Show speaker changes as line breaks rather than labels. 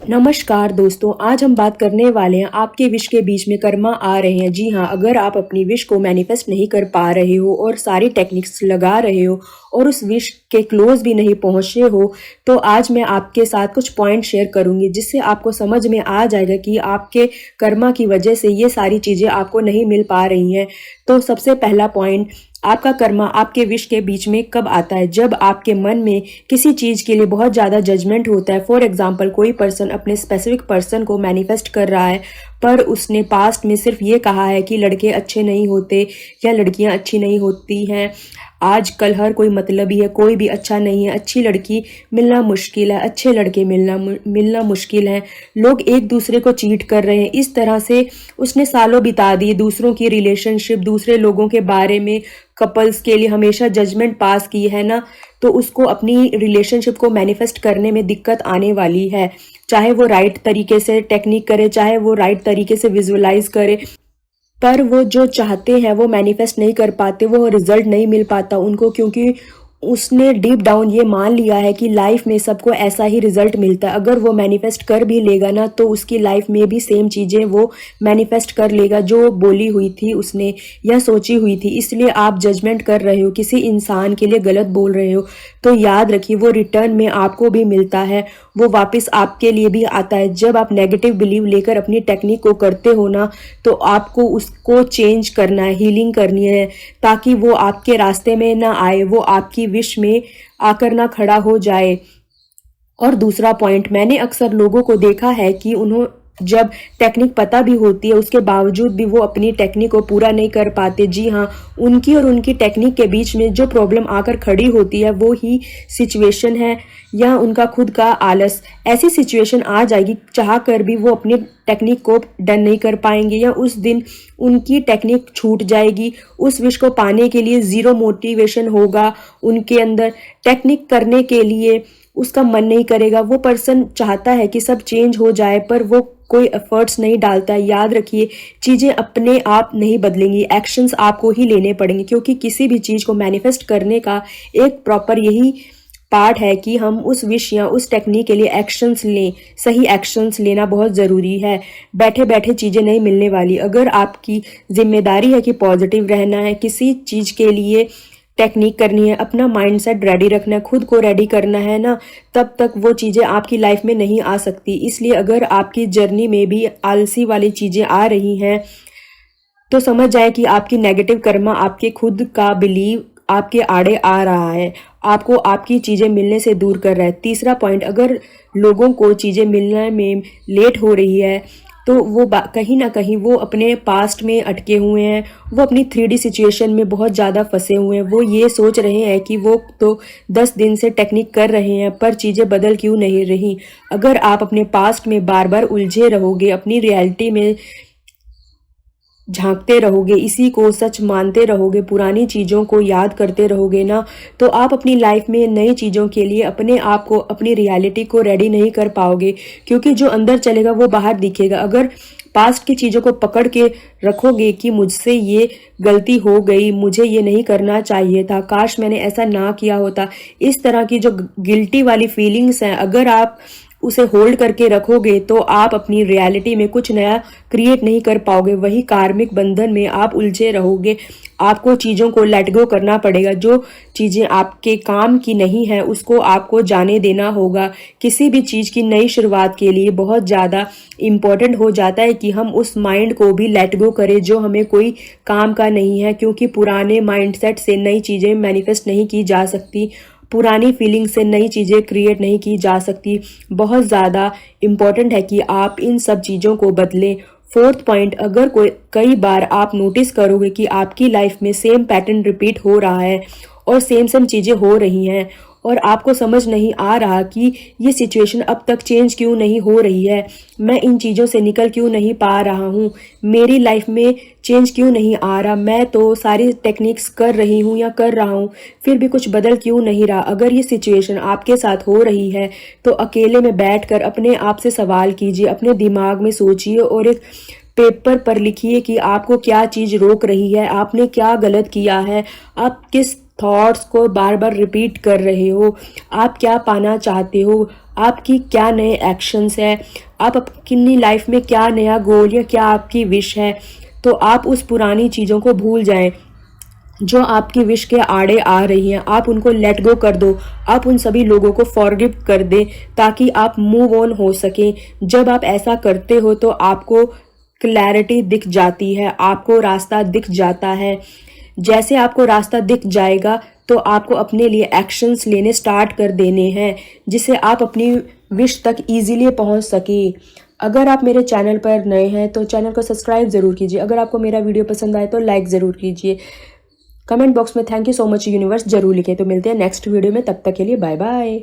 नमस्कार दोस्तों, आज हम बात करने वाले हैं आपके विश के बीच में कर्मा आ रहे हैं। जी हाँ, अगर आप अपनी विश को मैनिफेस्ट नहीं कर पा रहे हो और सारी टेक्निक्स लगा रहे हो और उस विश के क्लोज भी नहीं पहुँचे हो, तो आज मैं आपके साथ कुछ पॉइंट शेयर करूँगी जिससे आपको समझ में आ जाएगा कि आपके कर्मा की वजह से ये सारी चीज़ें आपको नहीं मिल पा रही हैं। तो सबसे पहला पॉइंट, आपका कर्मा आपके विश के बीच में कब आता है? जब आपके मन में किसी चीज़ के लिए बहुत ज़्यादा जजमेंट होता है। फॉर एग्जांपल, कोई पर्सन अपने स्पेसिफिक पर्सन को मैनिफेस्ट कर रहा है, पर उसने पास्ट में सिर्फ ये कहा है कि लड़के अच्छे नहीं होते या लड़कियां अच्छी नहीं होती हैं। आजकल हर कोई मतलबी है, कोई भी अच्छा नहीं है, अच्छी लड़की मिलना मुश्किल है, अच्छे लड़के मिलना मुश्किल है, लोग एक दूसरे को चीट कर रहे हैं। इस तरह से उसने सालों बिता दिए दूसरों की रिलेशनशिप, दूसरे लोगों के बारे में, कपल्स के लिए हमेशा जजमेंट पास की है ना, तो उसको अपनी रिलेशनशिप को मैनिफेस्ट करने में दिक्कत आने वाली है। चाहे वो राइट तरीके से टेक्निक करे, चाहे वो राइट तरीके से विजुअलाइज करे, पर वो जो चाहते हैं वो मैनिफेस्ट नहीं कर पाते, वो रिजल्ट नहीं मिल पाता उनको, क्योंकि उसने डीप डाउन ये मान लिया है कि लाइफ में सबको ऐसा ही रिजल्ट मिलता है। अगर वो मैनिफेस्ट कर भी लेगा ना, तो उसकी लाइफ में भी सेम चीज़ें वो मैनिफेस्ट कर लेगा जो बोली हुई थी उसने या सोची हुई थी। इसलिए आप जजमेंट कर रहे हो, किसी इंसान के लिए गलत बोल रहे हो, तो याद रखिए वो रिटर्न में आपको भी मिलता है, वो वापस आपके लिए भी आता है। जब आप नेगेटिव बिलीव लेकर अपनी टेक्निक को करते हो ना, तो आपको उसको चेंज करना है, हीलिंग करनी है, ताकि वो आपके रास्ते में ना आए, वो आपकी विश में आकर ना खड़ा हो जाए। और दूसरा पॉइंट, मैंने अक्सर लोगों को देखा है कि उन्हों जब टेक्निक पता भी होती है उसके बावजूद भी वो अपनी टेक्निक को पूरा नहीं कर पाते। जी हाँ, उनकी और उनकी टेक्निक के बीच में जो प्रॉब्लम आकर खड़ी होती है वो ही सिचुएशन है या उनका खुद का आलस। ऐसी सिचुएशन आ जाएगी, चाह कर भी वो अपनी टेक्निक को डन नहीं कर पाएंगे, या उस दिन उनकी टेक्निक छूट जाएगी। उस विश को पाने के लिए ज़ीरो मोटिवेशन होगा उनके अंदर, टेक्निक करने के लिए उसका मन नहीं करेगा। वो पर्सन चाहता है कि सब चेंज हो जाए, पर वो कोई एफर्ट्स नहीं डालता है। याद रखिए, चीज़ें अपने आप नहीं बदलेंगी, एक्शंस आपको ही लेने पड़ेंगे, क्योंकि किसी भी चीज़ को मैनिफेस्ट करने का एक प्रॉपर यही पार्ट है कि हम उस विश या उस टेक्निक के लिए एक्शंस लें। सही एक्शंस लेना बहुत ज़रूरी है, बैठे बैठे चीज़ें नहीं मिलने वाली। अगर आपकी जिम्मेदारी है कि पॉजिटिव रहना है, किसी चीज़ के लिए टेक्निक करनी है, अपना माइंडसेट रेडी रखना है, खुद को रेडी करना है ना, तब तक वो चीज़ें आपकी लाइफ में नहीं आ सकती। इसलिए अगर आपकी जर्नी में भी आलसी वाली चीज़ें आ रही हैं, तो समझ जाए कि आपकी नेगेटिव कर्मा, आपके खुद का बिलीव आपके आड़े आ रहा है, आपको आपकी चीज़ें मिलने से दूर कर रहा है। तीसरा पॉइंट, अगर लोगों को चीज़ें मिलने में लेट हो रही है, तो वो कहीं ना कहीं वो अपने पास्ट में अटके हुए हैं, वो अपनी 3D सिचुएशन में बहुत ज़्यादा फंसे हुए हैं। वो ये सोच रहे हैं कि वो तो 10 दिन से टेक्निक कर रहे हैं, पर चीज़ें बदल क्यों नहीं रही। अगर आप अपने पास्ट में बार बार उलझे रहोगे, अपनी रियलिटी में झांकते रहोगे, इसी को सच मानते रहोगे, पुरानी चीज़ों को याद करते रहोगे ना, तो आप अपनी लाइफ में नई चीज़ों के लिए अपने आप को, अपनी रियलिटी को रेडी नहीं कर पाओगे, क्योंकि जो अंदर चलेगा वो बाहर दिखेगा। अगर पास्ट की चीज़ों को पकड़ के रखोगे कि मुझसे ये गलती हो गई, मुझे ये नहीं करना चाहिए था, काश मैंने ऐसा ना किया होता, इस तरह की जो गिल्टी वाली फीलिंग्स हैं, अगर आप उसे होल्ड करके रखोगे तो आप अपनी रियलिटी में कुछ नया क्रिएट नहीं कर पाओगे। वही कार्मिक बंधन में आप उलझे रहोगे। आपको चीज़ों को लेट गो करना पड़ेगा, जो चीज़ें आपके काम की नहीं है उसको आपको जाने देना होगा। किसी भी चीज़ की नई शुरुआत के लिए बहुत ज़्यादा इम्पॉर्टेंट हो जाता है कि हम उस माइंड को भी लेट गो करें जो हमें कोई काम का नहीं है, क्योंकि पुराने माइंडसेट से नई चीज़ें मैनिफेस्ट नहीं की जा सकती, पुरानी फीलिंग से नई चीज़ें क्रिएट नहीं की जा सकती। बहुत ज़्यादा इम्पॉर्टेंट है कि आप इन सब चीज़ों को बदलें। फोर्थ पॉइंट, अगर कई बार आप नोटिस करोगे कि आपकी लाइफ में सेम पैटर्न रिपीट हो रहा है और सेम सेम चीज़ें हो रही हैं और आपको समझ नहीं आ रहा कि ये सिचुएशन अब तक चेंज क्यों नहीं हो रही है, मैं इन चीज़ों से निकल क्यों नहीं पा रहा हूँ, मेरी लाइफ में चेंज क्यों नहीं आ रहा, मैं तो सारी टेक्निक्स कर रही हूँ या कर रहा हूँ फिर भी कुछ बदल क्यों नहीं रहा। अगर ये सिचुएशन आपके साथ हो रही है तो अकेले में बैठकर अपने आप से सवाल कीजिए, अपने दिमाग में सोचिए और एक पेपर पर लिखिए कि आपको क्या चीज़ रोक रही है, आपने क्या गलत किया है, आप किस थॉट्स को बार बार रिपीट कर रहे हो, आप क्या पाना चाहते हो, आपकी क्या नए एक्शंस है, आप अपनी लाइफ में क्या नया गोल या क्या आपकी विश है, तो आप उस पुरानी चीज़ों को भूल जाएं जो आपकी विश के आड़े आ रही हैं। आप उनको लेट गो कर दो, आप उन सभी लोगों को फॉरगिव कर दें ताकि आप मूव ऑन हो सकें। जब आप ऐसा करते हो तो आपको क्लैरिटी दिख जाती है, आपको रास्ता दिख जाता है। जैसे आपको रास्ता दिख जाएगा तो आपको अपने लिए एक्शंस लेने स्टार्ट कर देने हैं जिससे आप अपनी विश तक इजीली पहुंच सके। अगर आप मेरे चैनल पर नए हैं तो चैनल को सब्सक्राइब ज़रूर कीजिए। अगर आपको मेरा वीडियो पसंद आए तो लाइक ज़रूर कीजिए। कमेंट बॉक्स में thank you so much universe जरूर लिखें। तो मिलते हैं नेक्स्ट वीडियो में, तब तक के लिए बाय बाय।